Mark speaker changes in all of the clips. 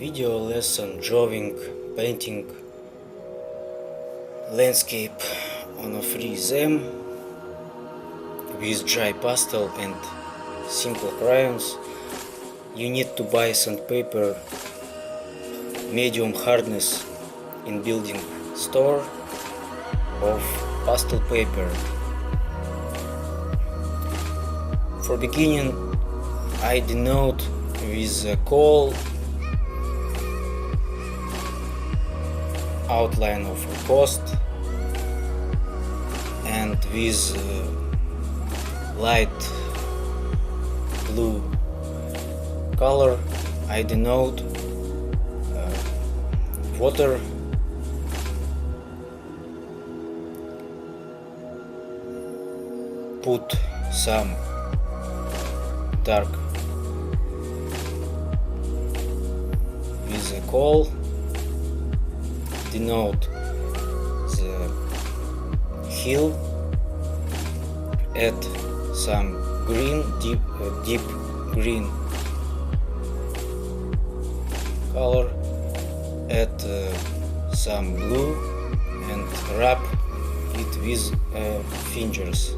Speaker 1: Video lesson drawing, painting landscape on a free zone with dry pastel and simple crayons. You need to buy sandpaper medium hardness in building store of pastel paper. For beginning, I denote with a coal outline of a post, and with light blue color I denote water, put some dark with a coal, denote the hill, add some green, deep green color, add some blue and rub it with fingers.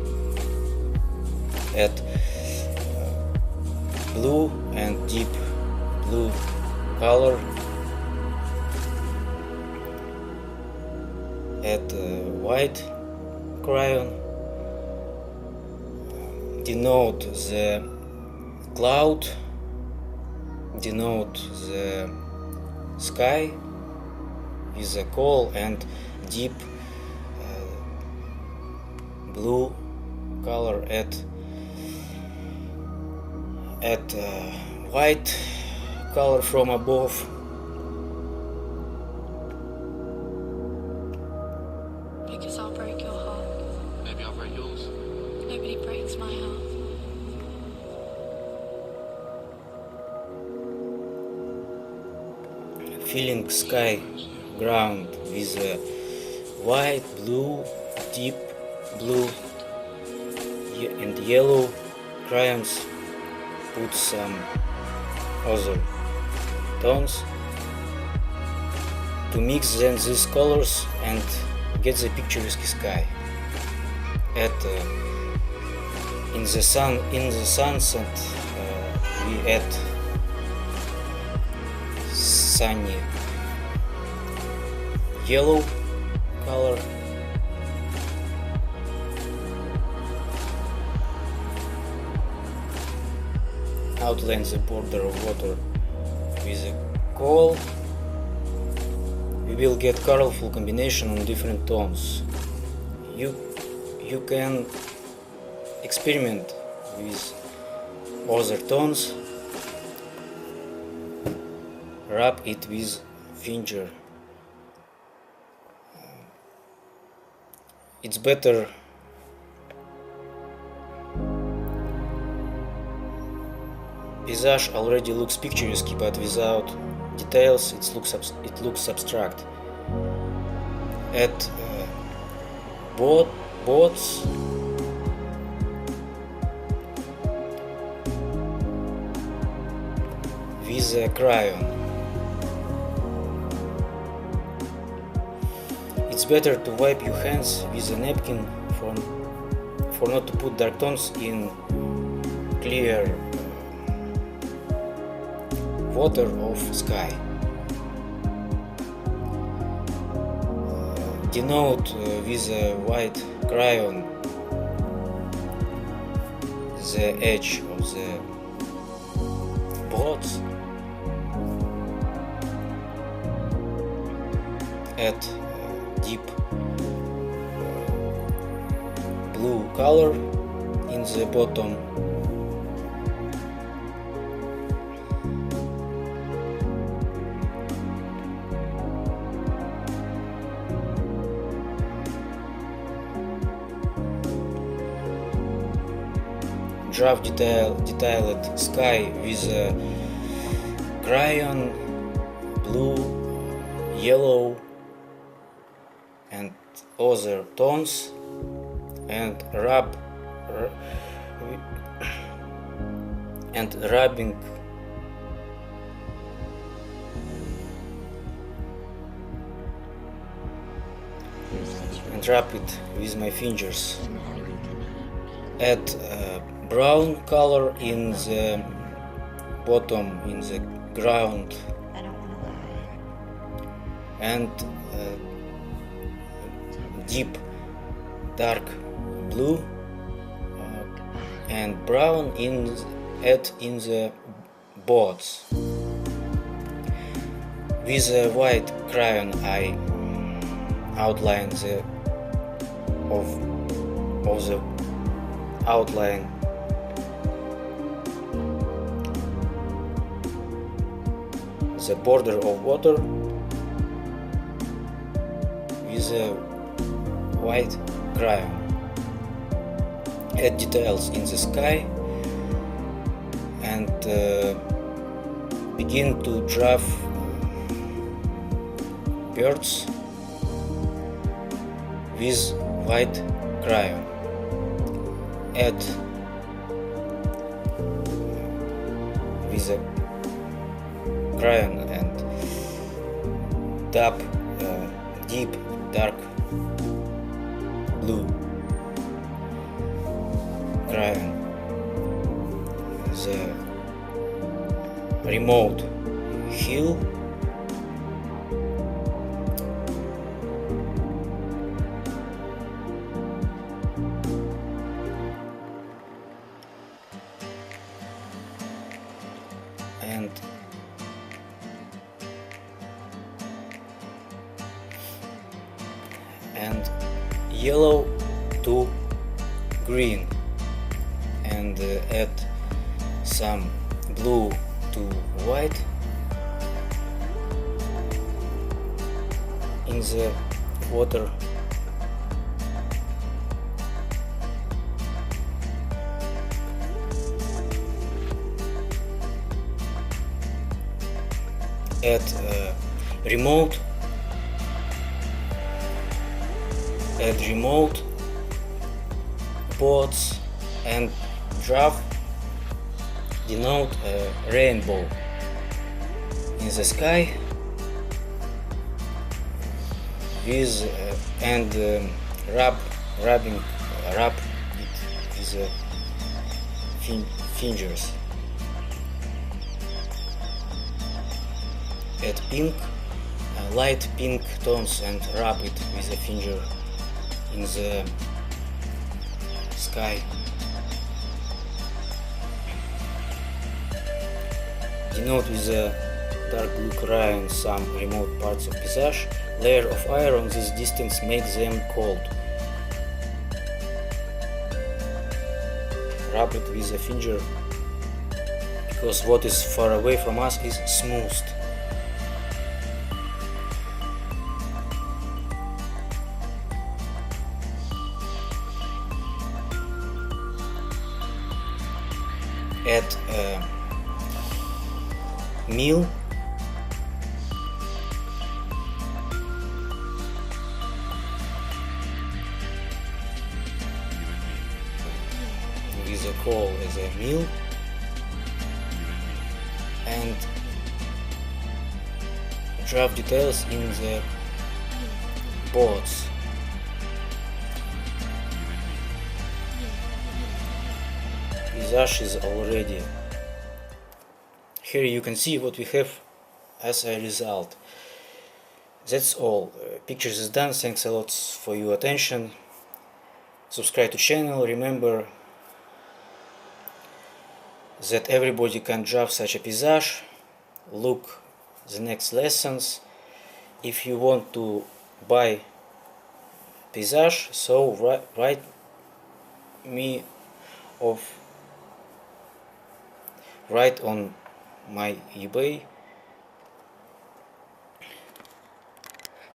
Speaker 1: Add blue and deep blue color, add white crayon, denote the cloud, denote the sky with a coal and deep blue color, add white color from above.
Speaker 2: Because I'll break your heart.
Speaker 3: Maybe I'll break yours.
Speaker 2: Nobody breaks my heart.
Speaker 1: Filling sky ground with a white, blue, deep blue and yellow crayons. Put some other tones to mix then these colors and get the picturesque sky. Add in the sunset we add sunny yellow color, outline the border of water with a coal. We will get colorful combination on different tones. You can experiment with other tones, rub it with finger. It's better visage already looks picturesque, but without details it looks abstract. Add boats, with a crayon. It's better to wipe your hands with a napkin for not to put dark tones in clear water of sky. Denote with a white crayon the edge of the boats. Add deep blue color in the bottom. Draft detailed sky with a crayon, blue, yellow and other tones, and rubbing and rub it with my fingers. Add brown color in the bottom, in the ground, and deep dark blue and brown add in the boards. With a white crayon I outline the outline the border of water with a white crayon. Add details in the sky and begin to draw birds with white crayon. Add with a crayon and dab deep dark blue crayon the remote hill and yellow to green, and add some blue to white in the water. Add remote boards and draw denote a rainbow in the sky with and rub it with fingers. Add pink, light pink tones and rub it with a finger in the sky. Denote with a dark blue crayon some remote parts of paysage. Layer of iron this distance makes them cold. Rub it with a finger because what is far away from us is smoothed. Add meal with a coal as a meal and draw details in the boards. Visage is already. Here you can see what we have as a result. That's all. Pictures is done. Thanks a lot for your attention. Subscribe to channel. Remember that everybody can draw such a paysage. Look the next lessons. If you want to buy paysage, so write me right on my eBay